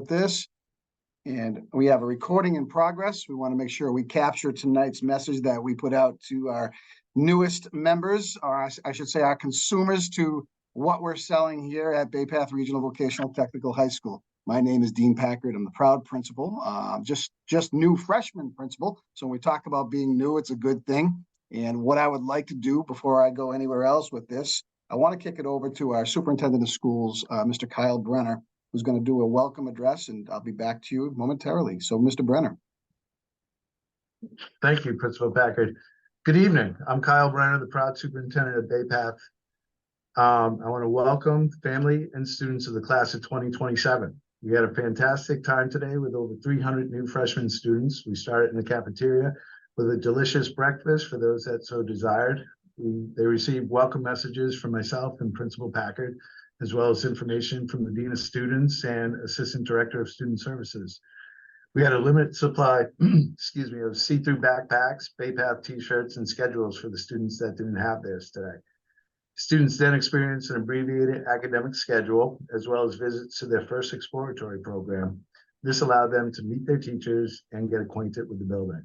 with this. And we have a recording in progress. We want to make sure we capture tonight's message that we put out to our newest members, or I should say our consumers, to what we're selling here at Bay Path Regional Vocational Technical High School. My name is Dean Packard. I'm the proud principal, just new freshman principal. So when we talk about being new, it's a good thing. And what I would like to do before I go anywhere else with this, I want to kick it over to our superintendent of schools, Mr. Kyle Brenner, who's going to do a welcome address, and I'll be back to you momentarily. So, Mr. Brenner. Thank you, Principal Packard. Good evening. I'm Kyle Brenner, the proud superintendent of Bay Path. I want to welcome family and students of the class of 2027. We had a fantastic time today with over 300 new freshman students. We started in the cafeteria with a delicious breakfast for those that so desired. They received welcome messages from myself and Principal Packard, as well as information from the Dean of Students and Assistant Director of Student Services. We had a limited supply, of see-through backpacks, Bay Path t-shirts, and schedules for the students that didn't have theirs today. Students then experienced an abbreviated academic schedule, as well as visits to their first exploratory program. This allowed them to meet their teachers and get acquainted with the building.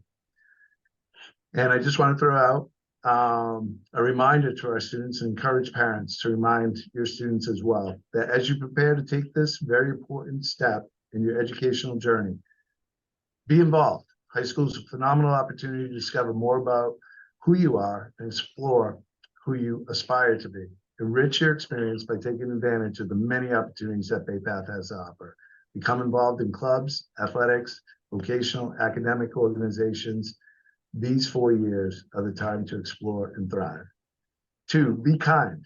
And I just want to throw out a reminder to our students and encourage parents to remind your students as well that as you prepare to take this very important step in your educational journey, be involved. High school is a phenomenal opportunity to discover more about who you are and explore who you aspire to be. Enrich your experience by taking advantage of the many opportunities that Bay Path has to offer. Become involved in clubs, athletics, vocational, academic organizations. These 4 years are the time to explore and thrive. 2, be kind.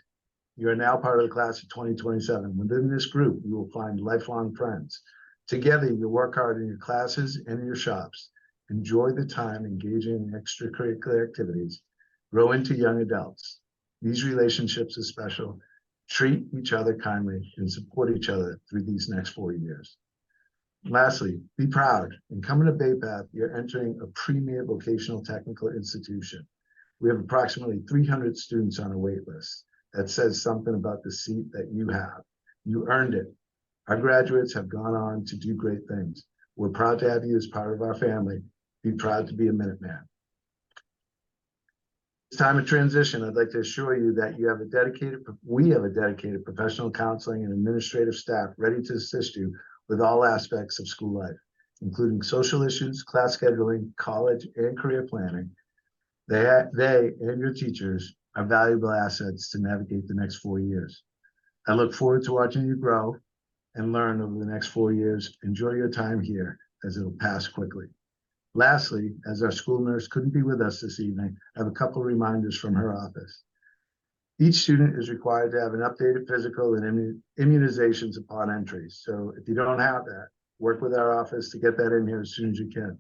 You are now part of the class of 2027. Within this group, you will find lifelong friends. Together, you work hard in your classes and in your shops. Enjoy the time engaging in extracurricular activities. Grow into young adults. These relationships are special. Treat each other kindly and support each other through these next 4 years. Lastly, be proud. In coming to Bay Path, you're entering a premier vocational technical institution. We have approximately 300 students on a wait list. That says something about the seat that you have. You earned it. Our graduates have gone on to do great things. We're proud to have you as part of our family. Be proud to be a Minuteman. It's time of transition. I'd like to assure you that we have a dedicated professional counseling and administrative staff ready to assist you with all aspects of school life, including social issues, class scheduling, college, and career planning. They and your teachers are valuable assets to navigate the next 4 years. I look forward to watching you grow and learn over the next 4 years. Enjoy your time here, as it'll pass quickly. Lastly, as our school nurse couldn't be with us this evening, I have a couple of reminders from her office. Each student is required to have an updated physical and immunizations upon entry. So if you don't have that, work with our office to get that in here as soon as you can.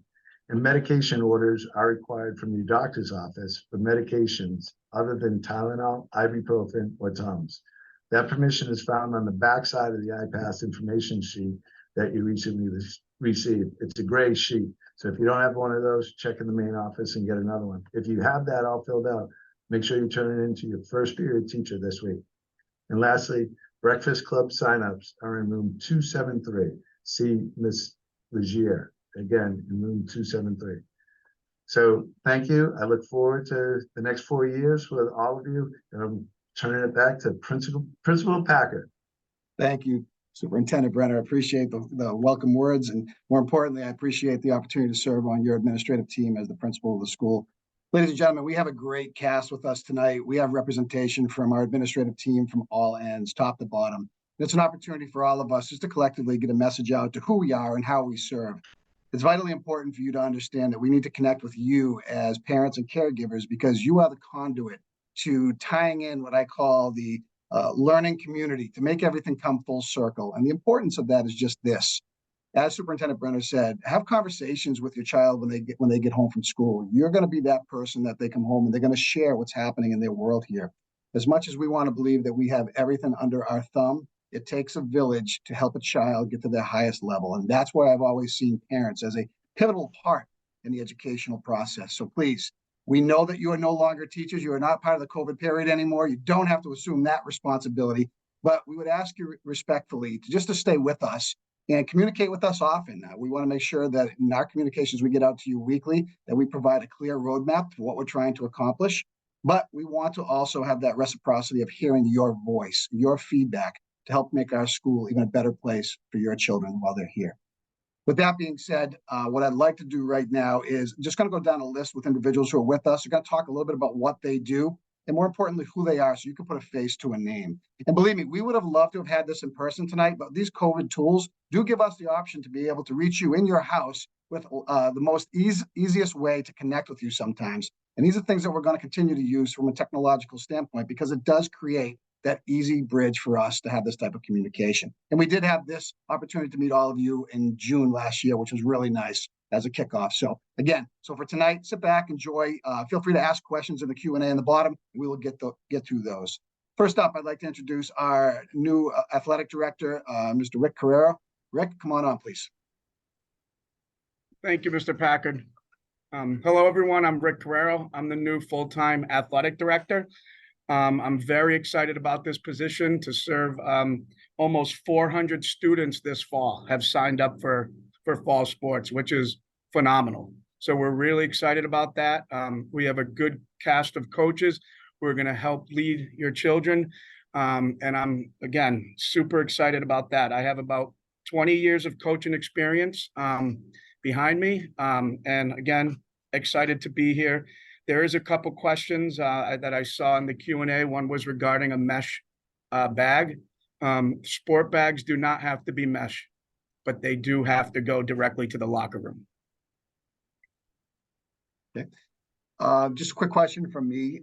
And medication orders are required from your doctor's office for medications other than Tylenol, ibuprofen, or Tums. That permission is found on the back side of the iPass information sheet that you recently received. It's a gray sheet. So if you don't have one of those, check in the main office and get another one. If you have that all filled out, make sure you turn it into your first period teacher this week. And lastly, Breakfast Club signups are in room 273. See Ms. Legier, again, in room 273. So thank you. I look forward to the next 4 years with all of you. And I'm turning it back to Principal Packard. Thank you, Superintendent Brenner. I appreciate the welcome words. And more importantly, I appreciate the opportunity to serve on your administrative team as the principal of the school. Ladies and gentlemen, we have a great cast with us tonight. We have representation from our administrative team from all ends, top to bottom. It's an opportunity for all of us just to collectively get a message out to who we are and how we serve. It's vitally important for you to understand that we need to connect with you as parents and caregivers, because you are the conduit to tying in what I call the learning community to make everything come full circle. And the importance of that is just this. As Superintendent Brenner said, have conversations with your child when they get home from school. You're going to be that person that they come home and they're going to share what's happening in their world here. As much as we want to believe that we have everything under our thumb, it takes a village to help a child get to their highest level. And that's why I've always seen parents as a pivotal part in the educational process. So please, we know that you are no longer teachers. You are not part of the COVID period anymore. You don't have to assume that responsibility, but we would ask you respectfully to stay with us and communicate with us often. We want to make sure that in our communications we get out to you weekly, that we provide a clear roadmap for what we're trying to accomplish. But we want to also have that reciprocity of hearing your voice, your feedback, to help make our school even a better place for your children while they're here. With that being said, what I'd like to do right now is just going to go down a list with individuals who are with us. We're going to talk a little bit about what they do, and more importantly, who they are, so you can put a face to a name. And believe me, we would have loved to have had this in person tonight, but these COVID tools do give us the option to be able to reach you in your house with the most easiest way to connect with you sometimes. And these are things that we're going to continue to use from a technological standpoint, because it does create that easy bridge for us to have this type of communication. And we did have this opportunity to meet all of you in June last year, which was really nice as a kickoff. So again, so for tonight, sit back, enjoy. Feel free to ask questions in the Q&A in the bottom. We will get through those. First up, I'd like to introduce our new athletic director, Mr. Rick Carrero. Rick, come on, please. Thank you, Mr. Packard. Hello, everyone. I'm Rick Carrero. I'm the new full-time athletic director. I'm very excited about this position to serve almost 400 students this fall have signed up for fall sports, which is phenomenal. So we're really excited about that. We have a good cast of coaches who are going to help lead your children. And I'm, again, super excited about that. I have about 20 years of coaching experience behind me. And again, excited to be here. There is a couple questions that I saw in the Q&A. One was regarding a mesh bag. Sport bags do not have to be mesh, but they do have to go directly to the locker room. Okay. Just a quick question from me,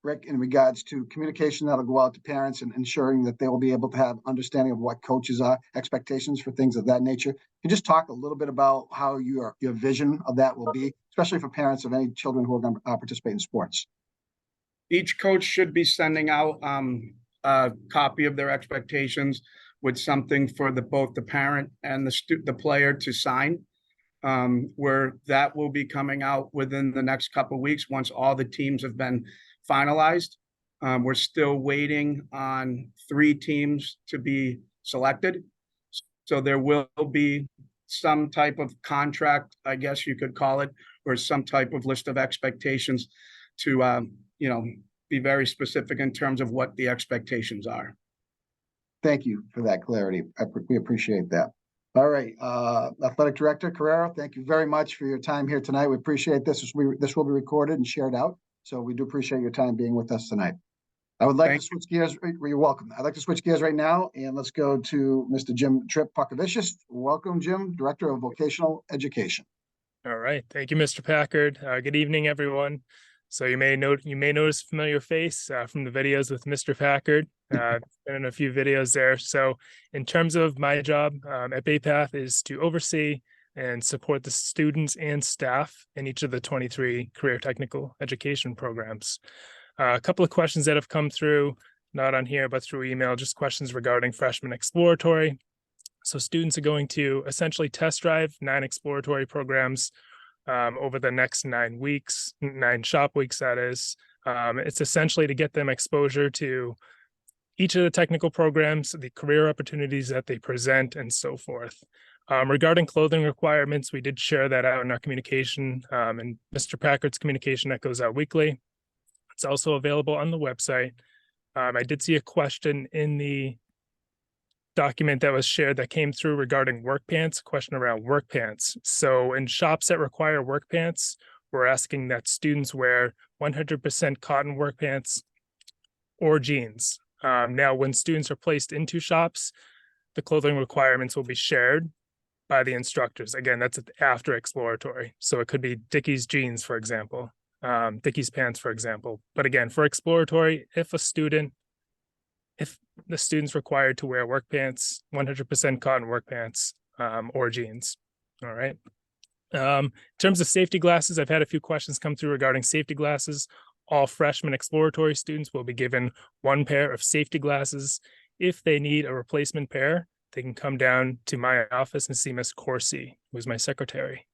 Rick, in regards to communication that'll go out to parents and ensuring that they will be able to have understanding of what coaches are, expectations for things of that nature. Can you just talk a little bit about how your vision of that will be, especially for parents of any children who are going to participate in sports? Each coach should be sending out a copy of their expectations with something for both the parent and the player to sign, where that will be coming out within the next couple of weeks once all the teams have been finalized. We're still waiting on 3 teams to be selected. So there will be some type of contract, I guess you could call it, or some type of list of expectations to, be very specific in terms of what the expectations are. Thank you for that clarity. We appreciate that. All right, Athletic Director Carrero, thank you very much for your time here tonight. We appreciate this. This will be recorded and shared out. So we do appreciate your time being with us tonight. I would like to switch gears. You're welcome. I'd like to switch gears right now, and let's go to Mr. Jim Tripp-Puckavicius. Welcome, Jim, Director of Vocational Education. All right. Thank you, Mr. Packard. Good evening, everyone. So you may notice a familiar face from the videos with Mr. Packard. Been in a few videos there. So in terms of my job at Bay Path is to oversee and support the students and staff in each of the 23 career technical education programs. A couple of questions that have come through, not on here, but through email, just questions regarding Freshman Exploratory. So students are going to essentially test drive 9 exploratory programs over the next 9 weeks, 9 shop weeks, that is. It's essentially to get them exposure to each of the technical programs, the career opportunities that they present, and so forth. Regarding clothing requirements, we did share that out in our communication and Mr. Packard's communication that goes out weekly. It's also available on the website. I did see a question in the document that was shared that came through regarding work pants, a question around work pants. So in shops that require work pants, we're asking that students wear 100% cotton work pants or jeans. Now, when students are placed into shops, the clothing requirements will be shared by the instructors. Again, that's after exploratory. So it could be Dickies jeans, for example, Dickies pants, for example. But again, for exploratory, if the student's required to wear work pants, 100% cotton work pants, or jeans. All right. In terms of safety glasses, I've had a few questions come through regarding safety glasses. All freshman exploratory students will be given 1 pair of safety glasses. If they need a replacement pair, they can come down to my office and see Ms. Corsi, who's my secretary.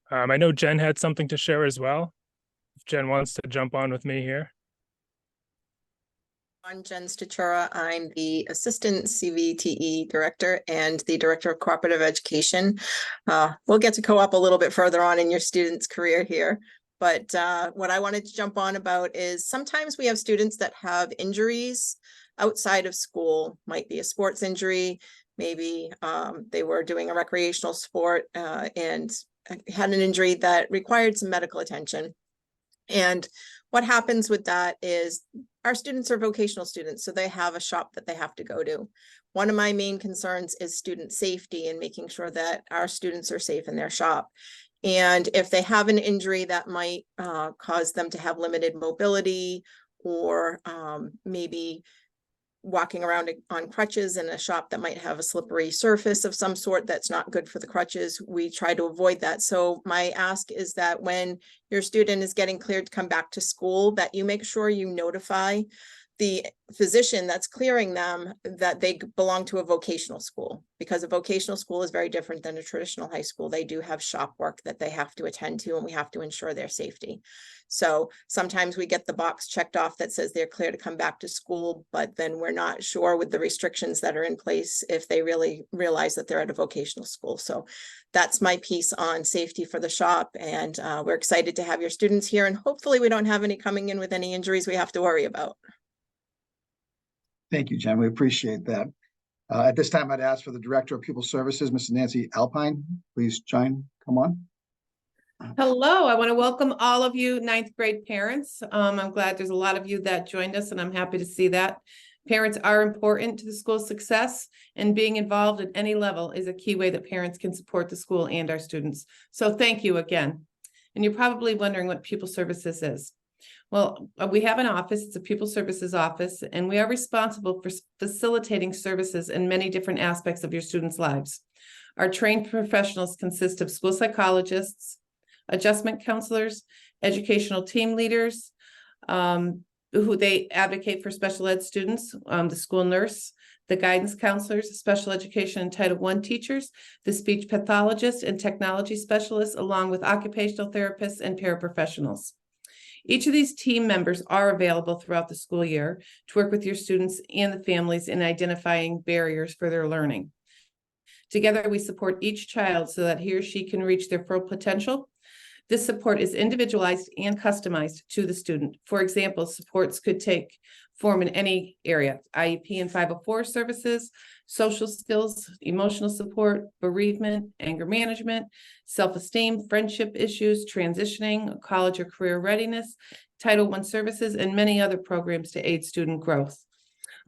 I know Jen had something to share as well. If Jen wants to jump on with me here. I'm Jen Statura. I'm the Assistant CVTE Director and the Director of Cooperative Education. We'll get to co-op a little bit further on in your student's career here. But what I wanted to jump on about is sometimes we have students that have injuries outside of school, might be a sports injury, maybe they were doing a recreational sport and had an injury that required some medical attention. And what happens with that is our students are vocational students, so they have a shop that they have to go to. One of my main concerns is student safety and making sure that our students are safe in their shop. And if they have an injury that might cause them to have limited mobility, or maybe walking around on crutches in a shop that might have a slippery surface of some sort that's not good for the crutches, we try to avoid that. So my ask is that when your student is getting cleared to come back to school, that you make sure you notify the physician that's clearing them that they belong to a vocational school, because a vocational school is very different than a traditional high school. They do have shop work that they have to attend to, and we have to ensure their safety. So sometimes we get the box checked off that says they're clear to come back to school, but then we're not sure with the restrictions that are in place if they really realize that they're at a vocational school. So that's my piece on safety for the shop, and we're excited to have your students here, and hopefully we don't have any coming in with any injuries we have to worry about. Thank you, Jen. We appreciate that. At this time, I'd ask for the Director of Pupil Services, Mrs. Nancy Alpine. Please come on. Hello, I want to welcome all of you ninth grade parents. I'm glad there's a lot of you that joined us, and I'm happy to see that. Parents are important to the school's success, and being involved at any level is a key way that parents can support the school and our students. So thank you again. And you're probably wondering what Pupil Services is. Well, we have an office, it's a Pupil Services office, and we are responsible for facilitating services in many different aspects of your students' lives. Our trained professionals consist of school psychologists, adjustment counselors, educational team leaders, who they advocate for special ed students, the school nurse, the guidance counselors, special education and Title I teachers, the speech pathologist and technology specialists, along with occupational therapists and paraprofessionals. Each of these team members are available throughout the school year to work with your students and the families in identifying barriers for their learning. Together, we support each child so that he or she can reach their full potential. This support is individualized and customized to the student. For example, supports could take form in any area: IEP and 504 services, social skills, emotional support, bereavement, anger management, self-esteem, friendship issues, transitioning, college or career readiness, Title I services, and many other programs to aid student growth.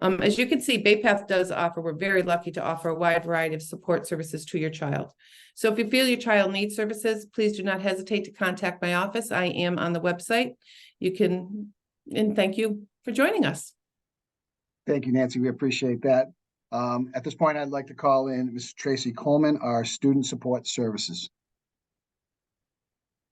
As you can see, Bay Path does offer, we're very lucky to offer a wide variety of support services to your child. So if you feel your child needs services, please do not hesitate to contact my office. I am on the website. You can, and thank you for joining us. Thank you, Nancy. We appreciate that. At this point, I'd like to call in Mrs. Tracy Coleman, our Student Support Services.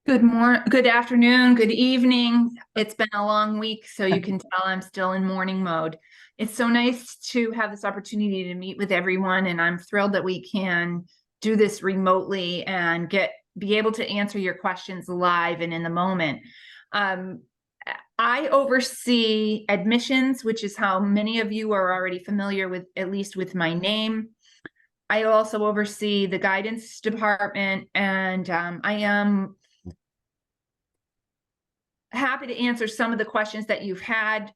Good afternoon, good evening. It's been a long week, so you can tell I'm still in morning mode. It's so nice to have this opportunity to meet with everyone, and I'm thrilled that we can do this remotely and be able to answer your questions live and in the moment. I oversee admissions, which is how many of you are already familiar with, at least with my name. I also oversee the guidance department, and I am happy to answer some of the questions that you've had.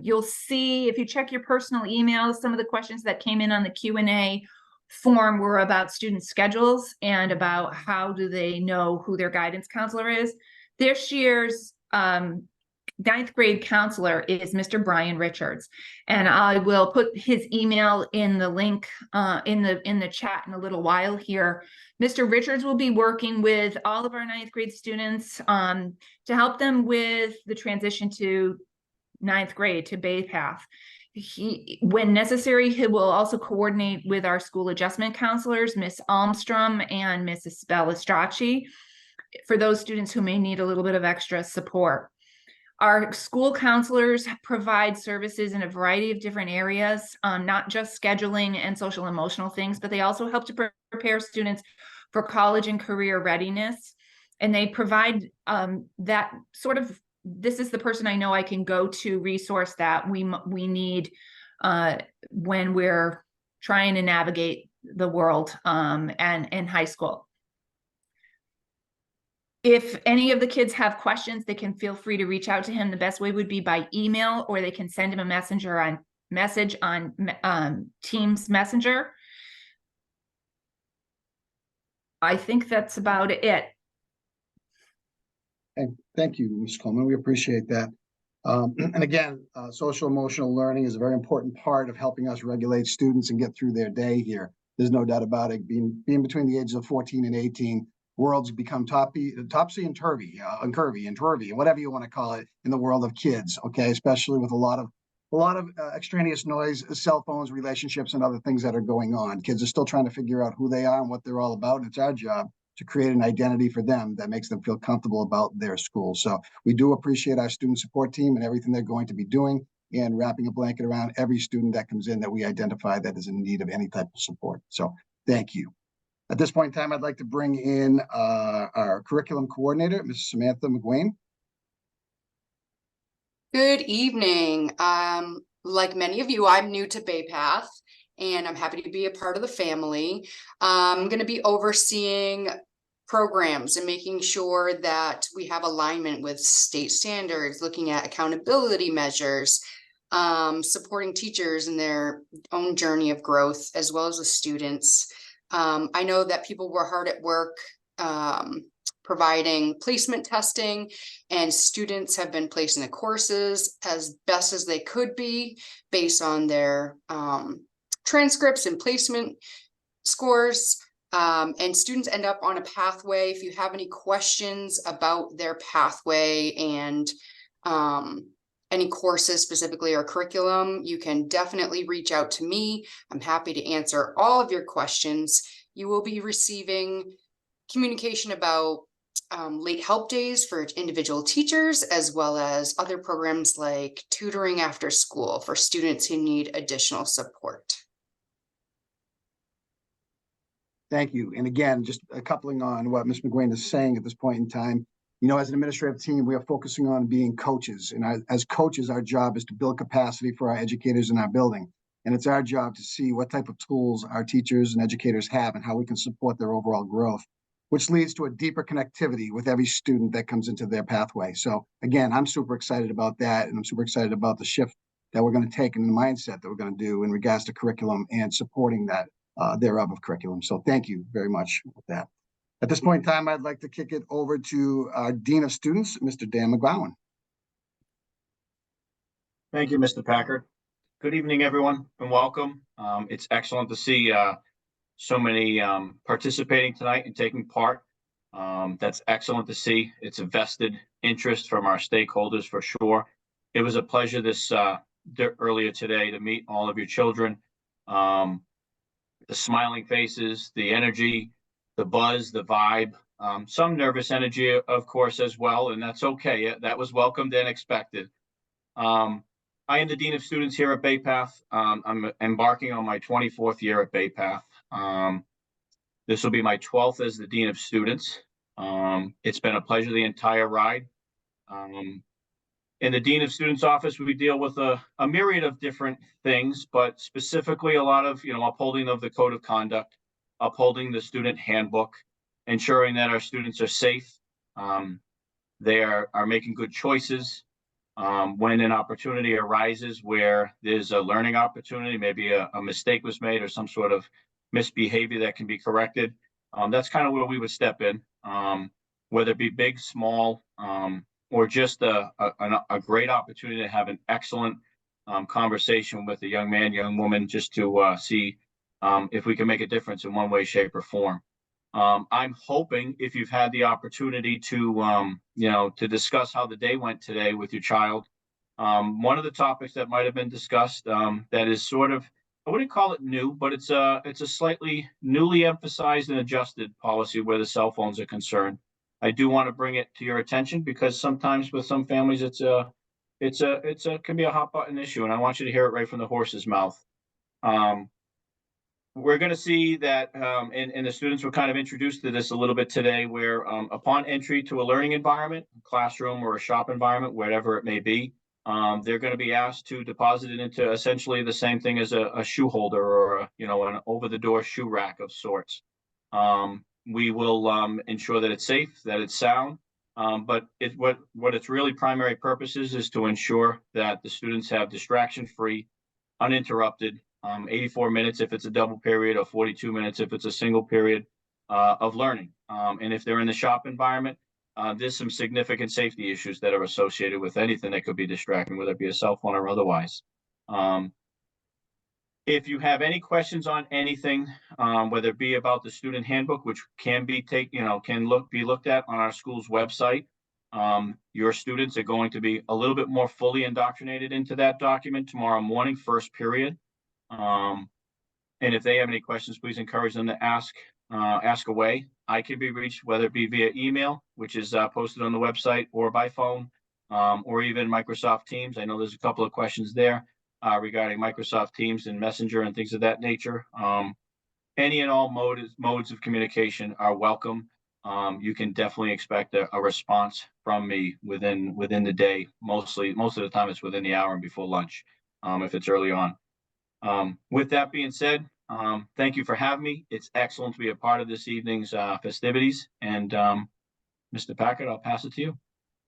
You'll see, if you check your personal emails, some of the questions that came in on the Q&A form were about student schedules and about how do they know who their guidance counselor is. This year's ninth grade counselor is Mr. Brian Richards, and I will put his email in the link in the chat in a little while here. Mr. Richards will be working with all of our ninth grade students to help them with the transition to ninth grade to Bay Path. When necessary, he will also coordinate with our school adjustment counselors, Miss Almstrom and Mrs. Balistracci, for those students who may need a little bit of extra support. Our school counselors provide services in a variety of different areas, not just scheduling and social emotional things, but they also help to prepare students for college and career readiness. And they provide that sort of this is the person I know I can go to resource that we need when we're trying to navigate the world and in high school. If any of the kids have questions, they can feel free to reach out to him. The best way would be by email, or they can send him a message on Teams Messenger. I think that's about it. Thank you, Ms. Coleman. We appreciate that. And again, social emotional learning is a very important part of helping us regulate students and get through their day here. There's no doubt about it. Being between the ages of 14 and 18, worlds become topsy and turvy, and curvy, whatever you want to call it, in the world of kids. Okay, especially with a lot of extraneous noise, cell phones, relationships, and other things that are going on. Kids are still trying to figure out who they are and what they're all about. And it's our job to create an identity for them that makes them feel comfortable about their school. So we do appreciate our student support team and everything they're going to be doing, and wrapping a blanket around every student that comes in that we identify that is in need of any type of support. So thank you. At this point in time, I'd like to bring in our curriculum coordinator, Mrs. Samantha McGuane. Good evening. Like many of you, I'm new to Bay Path, and I'm happy to be a part of the family. I'm going to be overseeing programs and making sure that we have alignment with state standards, looking at accountability measures, supporting teachers in their own journey of growth, as well as the students. I know that people were hard at work providing placement testing, and students have been placed in the courses as best as they could be based on their transcripts and placement scores. And students end up on a pathway. If you have any questions about their pathway and any courses specifically or curriculum, you can definitely reach out to me. I'm happy to answer all of your questions. You will be receiving communication about late help days for individual teachers, as well as other programs like tutoring after school for students who need additional support. Thank you. And again, just coupling on what Ms. McGuane is saying at this point in time, you know, as an administrative team, we are focusing on being coaches. And as coaches, our job is to build capacity for our educators in our building. And it's our job to see what type of tools our teachers and educators have and how we can support their overall growth, which leads to a deeper connectivity with every student that comes into their pathway. So again, I'm super excited about that. And I'm super excited about the shift that we're going to take and the mindset that we're going to do in regards to curriculum and supporting that thereof of curriculum. So thank you very much for that. At this point in time, I'd like to kick it over to our Dean of Students, Mr. Dan McGowan. Thank you, Mr. Packard. Good evening, everyone, and welcome. It's excellent to see so many participating tonight and taking part. That's excellent to see. It's a vested interest from our stakeholders for sure. It was a pleasure earlier today to meet all of your children. The smiling faces, the energy, the buzz, the vibe, some nervous energy, of course, as well, and that's okay. That was welcomed and expected. I am the Dean of Students here at Bay Path. I'm embarking on my 24th year at Bay Path. This will be my 12th as the Dean of Students. It's been a pleasure the entire ride. In the Dean of Students office, we deal with a myriad of different things, but specifically a lot of, upholding of the code of conduct, upholding the student handbook, ensuring that our students are safe. They are making good choices. When an opportunity arises where there's a learning opportunity, maybe a mistake was made or some sort of misbehavior that can be corrected, that's kind of where we would step in, whether it be big, small, or just a great opportunity to have an excellent conversation with a young man, young woman, just to see if we can make a difference in one way, shape, or form. I'm hoping if you've had the opportunity to, to discuss how the day went today with your child, one of the topics that might have been discussed that is sort of, I wouldn't call it new, but it's a slightly newly emphasized and adjusted policy where the cell phones are concerned. I do want to bring it to your attention because sometimes with some families, it can be a hot button issue, and I want you to hear it right from the horse's mouth. we're going to see that, and the students were kind of introduced to this a little bit today, where upon entry to a learning environment, classroom or a shop environment, wherever it may be, they're going to be asked to deposit it into essentially the same thing as a shoe holder or an over-the-door shoe rack of sorts. We will ensure that it's safe, that it's sound, but what its really primary purpose is to ensure that the students have distraction-free, uninterrupted, 84 minutes if it's a double period, or 42 minutes if it's a single period of learning. And if they're in the shop environment, there's some significant safety issues that are associated with anything that could be distracting, whether it be a cell phone or otherwise. If you have any questions on anything, whether it be about the student handbook, which can be be looked at on our school's website, your students are going to be a little bit more fully indoctrinated into that document tomorrow morning, first period. And if they have any questions, please encourage them to ask away. I can be reached, whether it be via email, which is posted on the website, or by phone, or even Microsoft Teams. I know there's a couple of questions there regarding Microsoft Teams and Messenger and things of that nature. Any and all modes of communication are welcome. You can definitely expect a response from me within the day. Most of the time, it's within the hour and before lunch, if it's early on. With that being said, thank you for having me. It's excellent to be a part of this evening's festivities. And Mr. Packard, I'll pass it to you.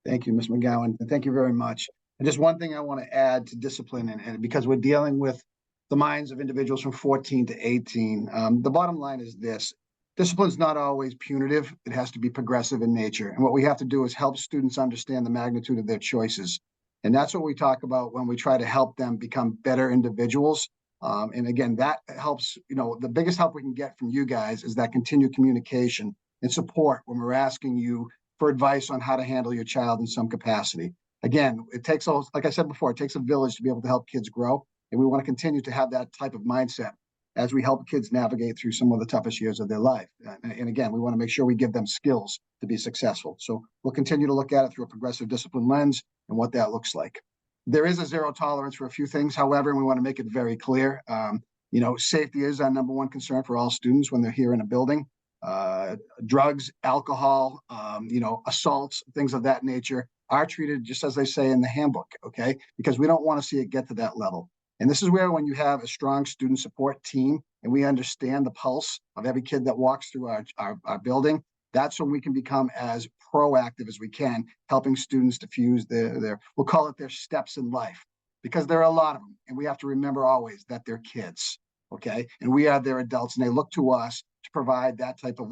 Thank you, Ms. McGowan. And thank you very much. And just one thing I want to add to discipline, and because we're dealing with the minds of individuals from 14 to 18, the bottom line is this: discipline is not always punitive. It has to be progressive in nature. And what we have to do is help students understand the magnitude of their choices. And that's what we talk about when we try to help them become better individuals. And again, that helps, the biggest help we can get from you guys is that continued communication and support when we're asking you for advice on how to handle your child in some capacity. Again, it takes, like I said before, it takes a village to be able to help kids grow. And we want to continue to have that type of mindset as we help kids navigate through some of the toughest years of their life. And again, we want to make sure we give them skills to be successful. So we'll continue to look at it through a progressive discipline lens and what that looks like. There is a zero tolerance for a few things, however, and we want to make it very clear. Safety is our number one concern for all students when they're here in a building. Drugs, alcohol, assaults, things of that nature are treated just as they say in the handbook, okay? Because we don't want to see it get to that level. And this is where, when you have a strong student support team and we understand the pulse of every kid that walks through our building, that's when we can become as proactive as we can, helping students diffuse we'll call it their steps in life, because there are a lot of them. And we have to remember always that they're kids, okay? And we are their adults, and they look to us to provide that type of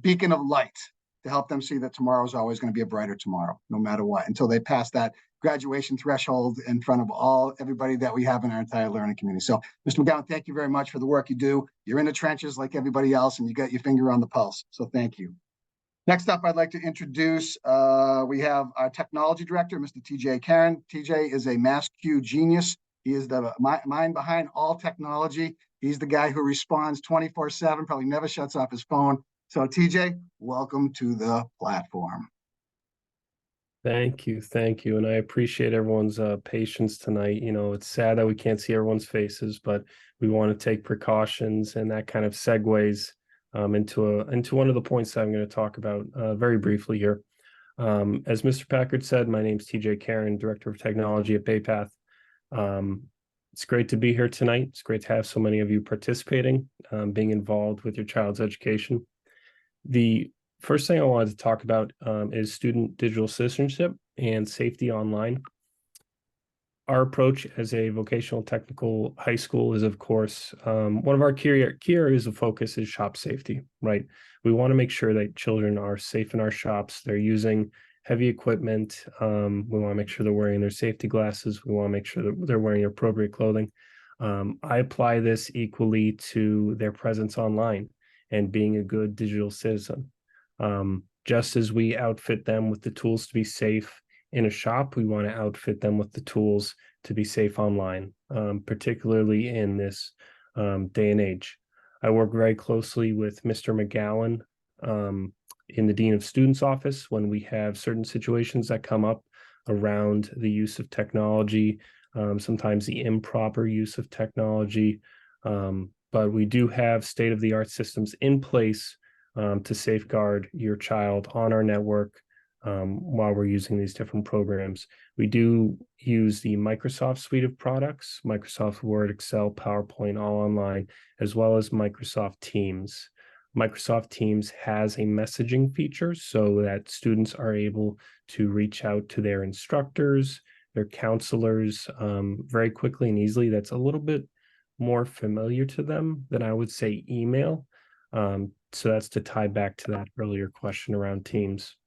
beacon of light to help them see that tomorrow is always going to be a brighter tomorrow, no matter what, until they pass that graduation threshold in front of everybody that we have in our entire learning community. So, Mr. McGowan, thank you very much for the work you do. You're in the trenches like everybody else, and you got your finger on the pulse. So thank you. Next up, I'd like to introduce, we have our technology director, Mr. TJ Karen. TJ is a MassQ genius. He is the mind behind all technology. He's the guy who responds 24/7, probably never shuts off his phone. So TJ, welcome to the platform. Thank you. And I appreciate everyone's patience tonight. It's sad that we can't see everyone's faces, but we want to take precautions, and that kind of segues into one of the points that I'm going to talk about very briefly here. As Mr. Packard said, my name is TJ Karen, Director of Technology at BayPath. It's great to be here tonight. It's great to have so many of you participating, being involved with your child's education. The first thing I wanted to talk about is student digital citizenship and safety online. Our approach as a vocational technical high school is, of course, one of our key areas of focus is shop safety, right? We want to make sure that children are safe in our shops. They're using heavy equipment. We want to make sure they're wearing their safety glasses. We want to make sure that they're wearing appropriate clothing. I apply this equally to their presence online and being a good digital citizen. Just as we outfit them with the tools to be safe in a shop, we want to outfit them with the tools to be safe online, particularly in this day and age. I work very closely with Mr. McGowan in the Dean of Students office when we have certain situations that come up around the use of technology, sometimes the improper use of technology. but we do have state-of-the-art systems in place to safeguard your child on our network while we're using these different programs. We do use the Microsoft suite of products, Microsoft Word, Excel, PowerPoint, all online, as well as Microsoft Teams. Microsoft Teams has a messaging feature so that students are able to reach out to their instructors, their counselors very quickly and easily. That's a little bit more familiar to them than I would say email. So that's to tie back to that earlier question around Teams.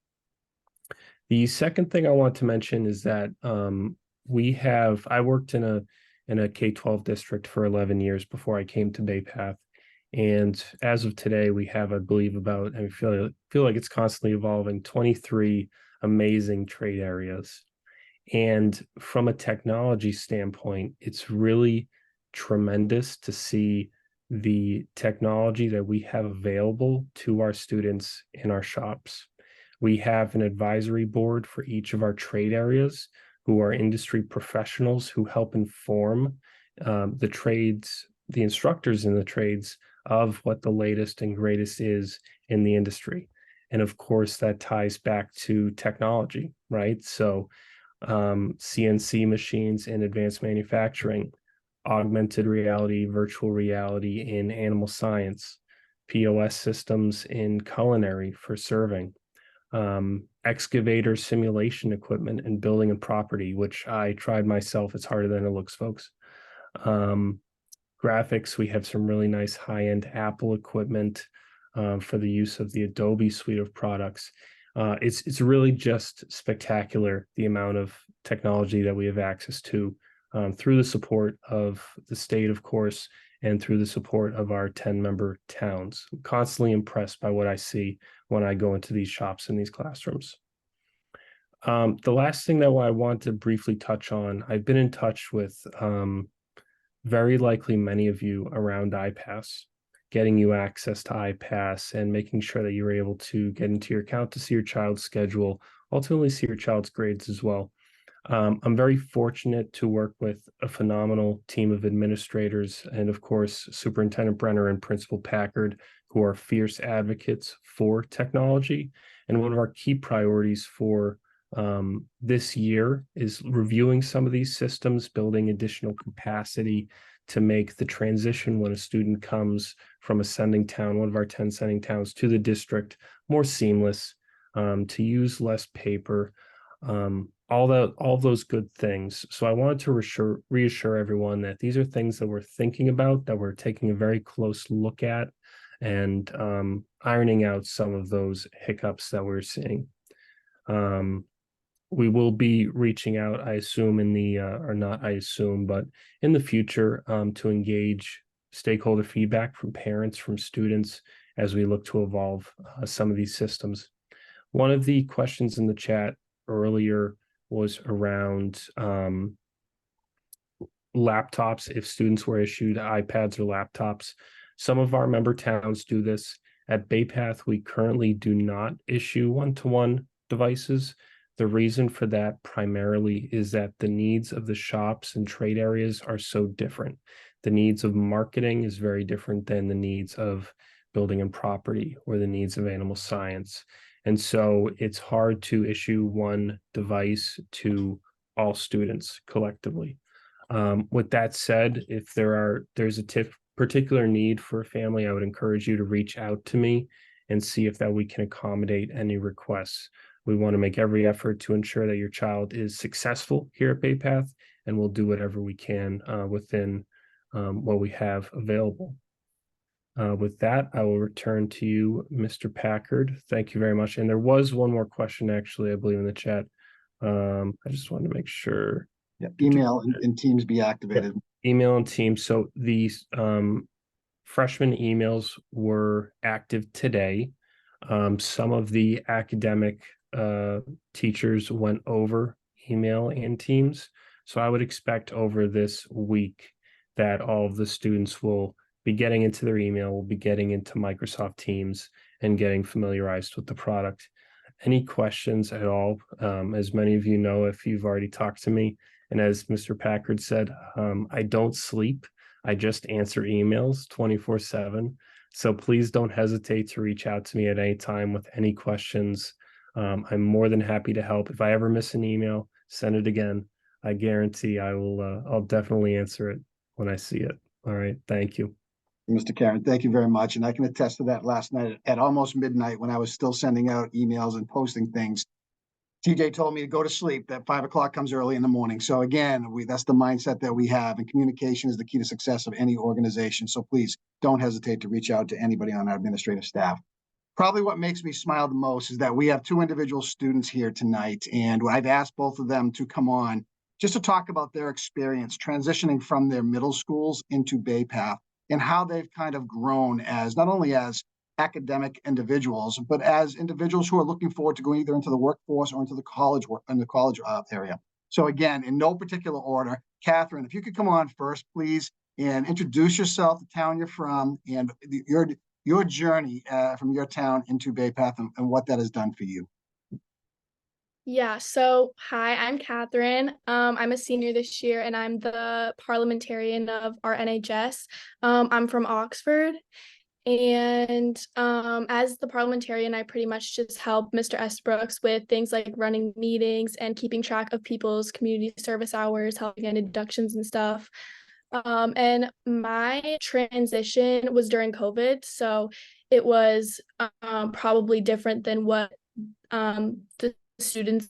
The second thing I want to mention is that I worked in a K-12 district for 11 years before I came to Bay Path. And as of today, we have, I believe, I feel like it's constantly evolving, 23 amazing trade areas. And from a technology standpoint, it's really tremendous to see the technology that we have available to our students in our shops. We have an advisory board for each of our trade areas who are industry professionals who help inform the instructors in the trades of what the latest and greatest is in the industry. And of course, that ties back to technology, right? So CNC machines in advanced manufacturing, augmented reality, virtual reality in animal science, POS systems in culinary for serving, excavator simulation equipment in building and property, which I tried myself. It's harder than it looks, folks. Graphics, we have some really nice high-end Apple equipment for the use of the Adobe suite of products. It's really just spectacular, the amount of technology that we have access to through the support of the state, of course, and through the support of our 10-member towns. I'm constantly impressed by what I see when I go into these shops and these classrooms. The last thing that I want to briefly touch on, I've been in touch with very likely many of you around iPass, getting you access to iPass and making sure that you're able to get into your account to see your child's schedule, ultimately see your child's grades as well. I'm very fortunate to work with a phenomenal team of administrators and, of course, Superintendent Brenner and Principal Packard, who are fierce advocates for technology. And one of our key priorities for this year is reviewing some of these systems, building additional capacity to make the transition when a student comes from a sending town, one of our 10 sending towns, to the district more seamless, to use less paper, all those good things. So I wanted to reassure everyone that these are things that we're thinking about, that we're taking a very close look at, and ironing out some of those hiccups that we're seeing. We will be reaching out, I assume, or not I assume, but in the future to engage stakeholder feedback from parents, from students, as we look to evolve some of these systems. One of the questions in the chat earlier was around laptops, if students were issued iPads or laptops. Some of our member towns do this. At Bay Path, we currently do not issue one-to-one devices. The reason for that primarily is that the needs of the shops and trade areas are so different. The needs of marketing is very different than the needs of building and property or the needs of animal science. And so it's hard to issue one device to all students collectively. With that said, if there's a particular need for a family, I would encourage you to reach out to me and see if that we can accommodate any requests. We want to make every effort to ensure that your child is successful here at Bay Path, and we'll do whatever we can within what we have available. With that, I will return to you, Mr. Packard. Thank you very much. And there was one more question, actually, I believe, in the chat. I just wanted to make sure. Yeah, email and Teams be activated. Yeah, email and Teams. So these freshman emails were active today. Some of the academic teachers went over email and Teams. So I would expect over this week that all of the students will be getting into their email, will be getting into Microsoft Teams and getting familiarized with the product. Any questions at all? As many of you know, if you've already talked to me, and as Mr. Packard said, I don't sleep. I just answer emails 24/7. So please don't hesitate to reach out to me at any time with any questions. I'm more than happy to help. If I ever miss an email, send it again. I guarantee I'll definitely answer it when I see it. All right. Thank you. Mr. Karen, thank you very much. And I can attest to that last night at almost midnight when I was still sending out emails and posting things. TJ told me to go to sleep, that 5 o'clock comes early in the morning. So again, that's the mindset that we have, and communication is the key to success of any organization. So please don't hesitate to reach out to anybody on our administrative staff. Probably what makes me smile the most is that we have two individual students here tonight, and I've asked both of them to come on just to talk about their experience transitioning from their middle schools into Bay Path and how they've kind of grown as not only as academic individuals, but as individuals who are looking forward to going either into the workforce or into the college area. So again, in no particular order, Catherine, if you could come on first, please, and introduce yourself, the town you're from, and your journey from your town into Bay Path and what that has done for you. Yeah, so hi, I'm Catherine. I'm a senior this year and I'm the parliamentarian of our NHS. I'm from Oxford. And as the parliamentarian, I pretty much just help Mr. Esbrooks with things like running meetings and keeping track of people's community service hours, helping get inductions and stuff. And my transition was during COVID, so it was probably different than what the students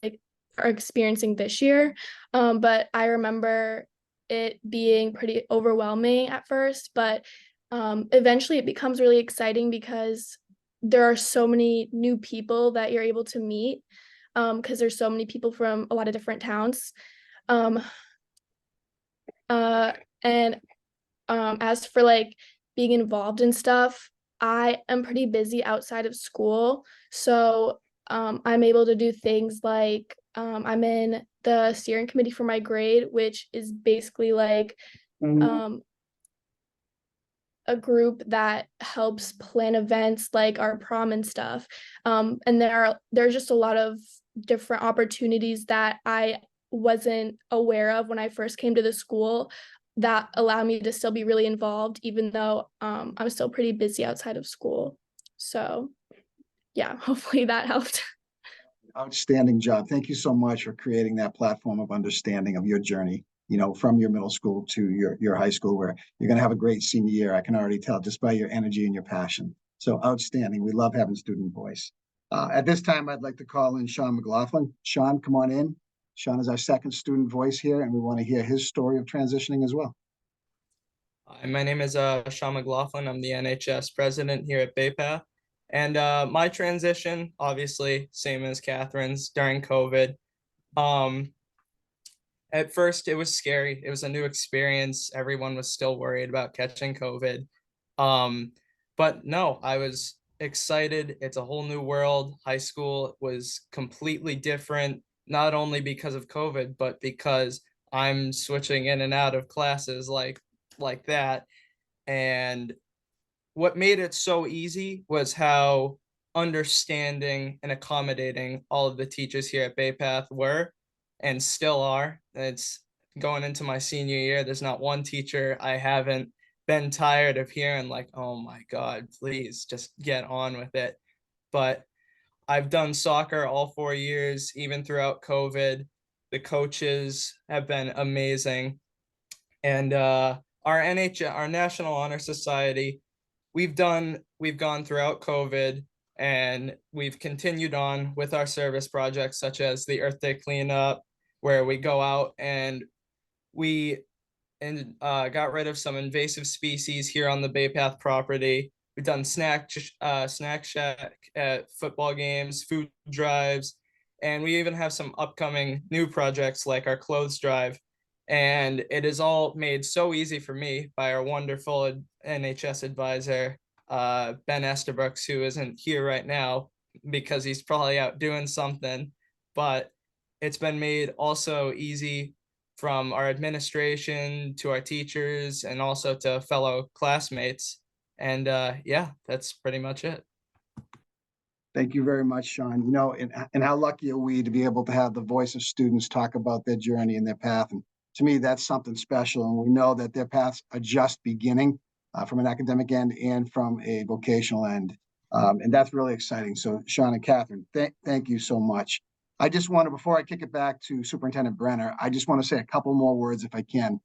are experiencing this year. But I remember it being pretty overwhelming at first, but eventually it becomes really exciting because there are so many new people that you're able to meet because there's so many people from a lot of different towns. And as for like being involved in stuff, I am pretty busy outside of school. So I'm able to do things like I'm in the steering committee for my grade, which is basically like a group that helps plan events like our prom and stuff. And there's just a lot of different opportunities that I wasn't aware of when I first came to the school that allow me to still be really involved, even though I'm still pretty busy outside of school. So yeah, hopefully that helped. Outstanding job. Thank you so much for creating that platform of understanding of your journey, from your middle school to your high school, where you're going to have a great senior year. I can already tell just by your energy and your passion. So outstanding. We love having student voice. At this time, I'd like to call in Sean McLaughlin. Sean, come on in. Sean is our second student voice here, and we want to hear his story of transitioning as well. Hi, my name is Sean McLaughlin. I'm the NHS president here at Bay Path. And my transition, obviously, same as Catherine's during COVID. At first, it was scary. It was a new experience. Everyone was still worried about catching COVID. But no, I was excited. It's a whole new world. High school was completely different, not only because of COVID, but because I'm switching in and out of classes like that. And what made it so easy was how understanding and accommodating all of the teachers here at Bay Path were and still are. It's going into my senior year. There's not one teacher I haven't been tired of hearing like, oh my God, please just get on with it. But I've done soccer all 4 years, even throughout COVID. The coaches have been amazing. And our National Honor Society, we've gone throughout COVID, and we've continued on with our service projects such as the Earth Day cleanup, where we go out and we got rid of some invasive species here on the Bay Path property. We've done snack shack at football games, food drives, and we even have some upcoming new projects like our clothes drive. And it is all made so easy for me by our wonderful NHS advisor, Ben Estabrooks, who isn't here right now because he's probably out doing something. But it's been made also easy from our administration to our teachers and also to fellow classmates. And yeah, that's pretty much it. Thank you very much, Sean. And how lucky are we to be able to have the voice of students talk about their journey and their path and To me, that's something special. And we know that their paths are just beginning from an academic end and from a vocational end. And that's really exciting. So Sean and Catherine, thank you so much. I just want to, before I kick it back to Superintendent Brenner, I just want to say a couple more words if I can.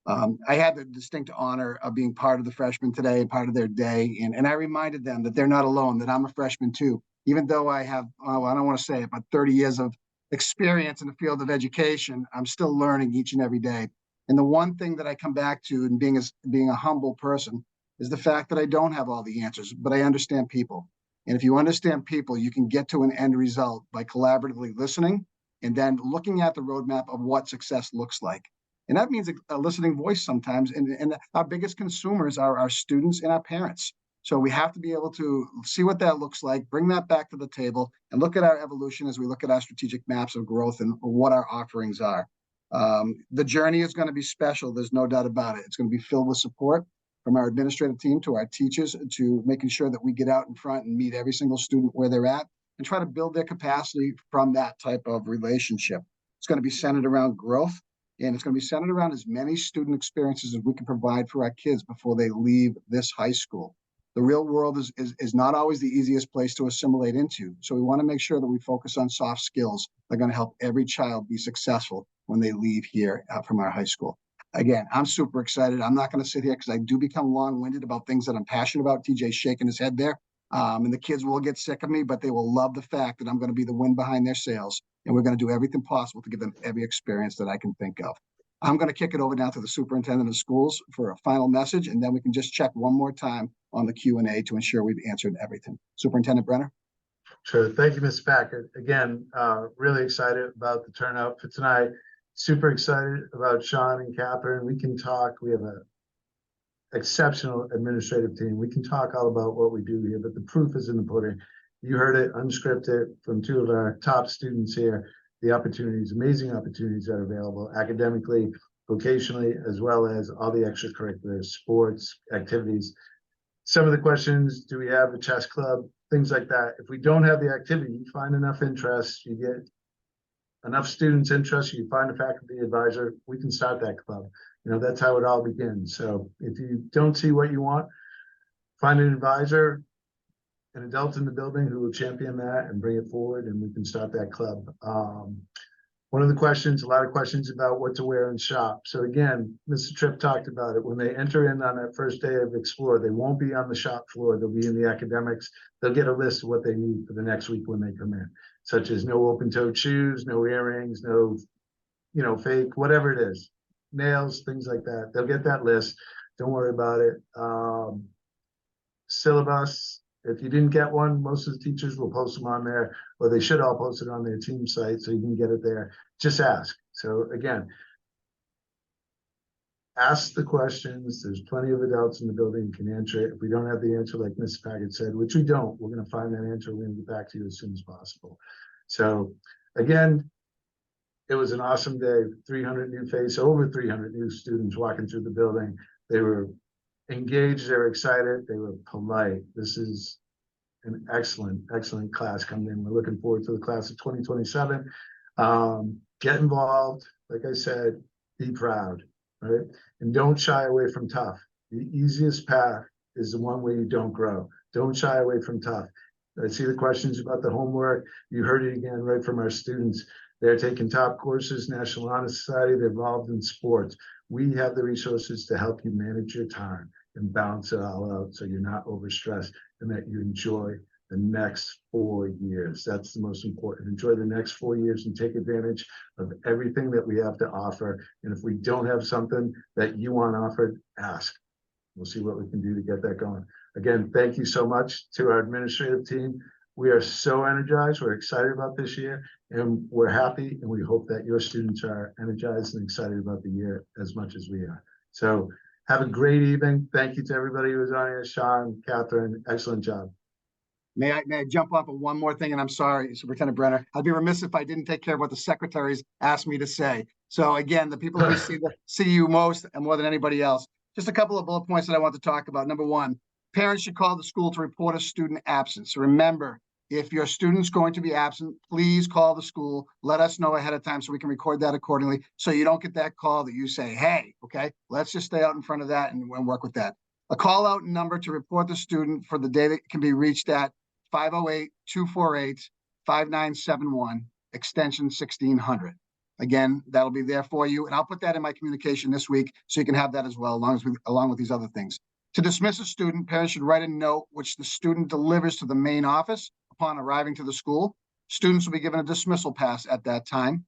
I had the distinct honor of being part of the freshmen today, part of their day. And I reminded them that they're not alone, that I'm a freshman too, even though I have, I don't want to say it, but 30 years of experience in the field of education. I'm still learning each and every day. And the one thing that I come back to and being a humble person is the fact that I don't have all the answers, but I understand people. And if you understand people, you can get to an end result by collaboratively listening and then looking at the roadmap of what success looks like. And that means a listening voice sometimes. And our biggest consumers are our students and our parents. So we have to be able to see what that looks like, bring that back to the table, and look at our evolution as we look at our strategic maps of growth and what our offerings are. The journey is going to be special. There's no doubt about it. It's going to be filled with support from our administrative team to our teachers, to making sure that we get out in front and meet every single student where they're at and try to build their capacity from that type of relationship. It's going to be centered around growth, and it's going to be centered around as many student experiences as we can provide for our kids before they leave this high school. The real world is not always the easiest place to assimilate into. So we want to make sure that we focus on soft skills that are going to help every child be successful when they leave here from our high school. Again, I'm super excited. I'm not going to sit here because I do become long-winded about things that I'm passionate about. TJ's shaking his head there. And the kids will get sick of me, but they will love the fact that I'm going to be the wind behind their sails. And we're going to do everything possible to give them every experience that I can think of. I'm going to kick it over now to the superintendent of schools for a final message, and then we can just check one more time on the Q&A to ensure we've answered everything. Superintendent Brenner. Sure. Thank you, Ms. Packard. Again, really excited about the turnout for tonight. Super excited about Sean and Catherine. We can talk. We have an exceptional administrative team. We can talk all about what we do here, but the proof is in the pudding. You heard it unscripted from two of our top students here. The opportunities, amazing opportunities that are available academically, vocationally, as well as all the extracurricular sports activities. Some of the questions, do we have a chess club? Things like that. If we don't have the activity, you find enough interest, you get enough students interested, you find a faculty advisor, we can start that club. You know, that's how it all begins. So if you don't see what you want, find an advisor, an adult in the building who will champion that and bring it forward, and we can start that club. One of the questions, a lot of questions about what to wear in shop. So again, Mr. Tripp talked about it. When they enter in on that first day of Explore, they won't be on the shop floor. They'll be in the academics. They'll get a list of what they need for the next week when they come in, such as no open-toed shoes, no earrings, no, fake, whatever it is, nails, things like that. They'll get that list. Don't worry about it. Syllabus. If you didn't get one, most of the teachers will post them on there, or they should all post it on their team site so you can get it there. Just ask. So again, ask the questions. There's plenty of adults in the building who can answer it. If we don't have the answer, like Ms. Packard said, which we don't, we're going to find that answer. We're going to get back to you as soon as possible. So again, it was an awesome day. 300 new faces, over 300 new students walking through the building. They were engaged, they were excited, they were polite. This is an excellent class coming in. We're looking forward to the class of 2027. Get involved, like I said, be proud, right? And don't shy away from tough. The easiest path is the one where you don't grow. Don't shy away from tough. I see the questions about the homework. You heard it again right from our students. They're taking top courses, National Honor Society, they're involved in sports. We have the resources to help you manage your time and balance it all out so you're not overstressed and that you enjoy the next 4 years. That's the most important. Enjoy the next 4 years and take advantage of everything that we have to offer. And if we don't have something that you want offered, ask. We'll see what we can do to get that going. Again, thank you so much to our administrative team. We are so energized. We're excited about this year, and we're happy, and we hope that your students are energized and excited about the year as much as we are. So have a great evening. Thank you to everybody who was on here. Sean, Catherine, excellent job. May I jump off of one more thing? And I'm sorry, Superintendent Brenner. I'd be remiss if I didn't take care of what the secretaries asked me to say. So again, the people who see you most and more than anybody else. Just a couple of bullet points that I want to talk about. Number one, parents should call the school to report a student absence. Remember, if your student's going to be absent, please call the school. Let us know ahead of time so we can record that accordingly. So you don't get that call that you say, hey, okay, let's just stay out in front of that and work with that. A call out number to report the student for the day that can be reached at 508-248-5971, extension 1600. Again, that'll be there for you. And I'll put that in my communication this week so you can have that as well, along with these other things. To dismiss a student, parents should write a note which the student delivers to the main office upon arriving to the school. Students will be given a dismissal pass at that time.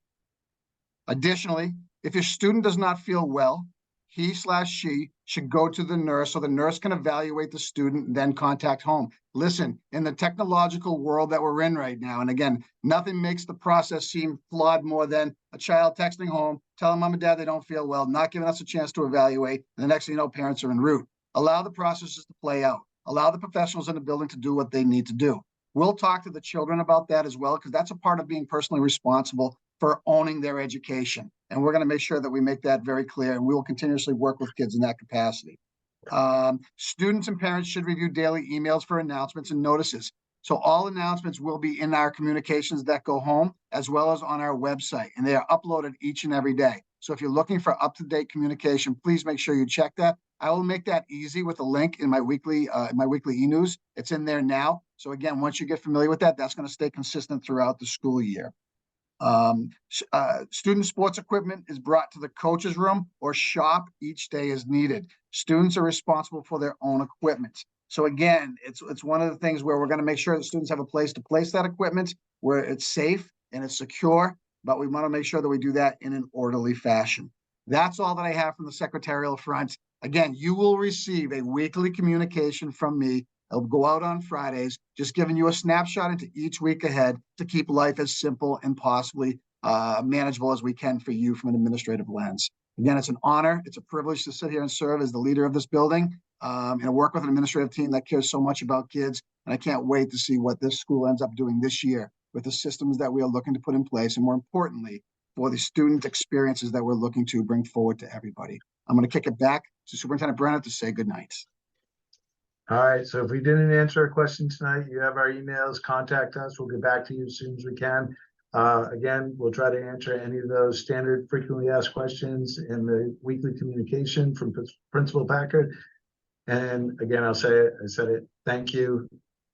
Additionally, if your student does not feel well, he/she should go to the nurse so the nurse can evaluate the student and then contact home. Listen, in the technological world that we're in right now, and again, nothing makes the process seem flawed more than a child texting home, telling mom and dad they don't feel well, not giving us a chance to evaluate, and the next thing you know, parents are en route. Allow the processes to play out. Allow the professionals in the building to do what they need to do. We'll talk to the children about that as well, because that's a part of being personally responsible for owning their education. And we're going to make sure that we make that very clear, and we will continuously work with kids in that capacity. Students and parents should review daily emails for announcements and notices. So all announcements will be in our communications that go home, as well as on our website, and they are uploaded each and every day. So if you're looking for up-to-date communication, please make sure you check that. I will make that easy with a link in my weekly e-news. It's in there now. So again, once you get familiar with that, that's going to stay consistent throughout the school year. Student sports equipment is brought to the coach's room or shop each day as needed. Students are responsible for their own equipment. So again, it's one of the things where we're going to make sure that students have a place to place that equipment where it's safe and it's secure, but we want to make sure that we do that in an orderly fashion. That's all that I have from the secretarial front. Again, you will receive a weekly communication from me. It'll go out on Fridays, just giving you a snapshot into each week ahead to keep life as simple and possibly manageable as we can for you from an administrative lens. Again, it's an honor. It's a privilege to sit here and serve as the leader of this building and work with an administrative team that cares so much about kids. And I can't wait to see what this school ends up doing this year with the systems that we are looking to put in place, and more importantly, for the student experiences that we're looking to bring forward to everybody. I'm going to kick it back to Superintendent Brenner to say good night. All right, so if we didn't answer a question tonight, you have our emails, contact us. We'll get back to you as soon as we can. Again, we'll try to answer any of those standard frequently asked questions in the weekly communication from Principal Packard. And again, I'll say it, I said it, thank you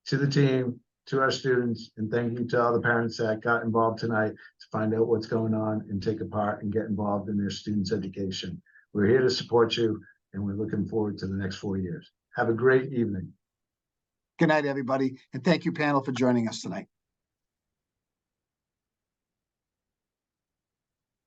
to the team, to our students, and thank you to all the parents that got involved tonight to find out what's going on and take a part and get involved in their students' education. We're here to support you, and we're looking forward to the next 4 years. Have a great evening. Good night, everybody. And thank you, panel, for joining us tonight.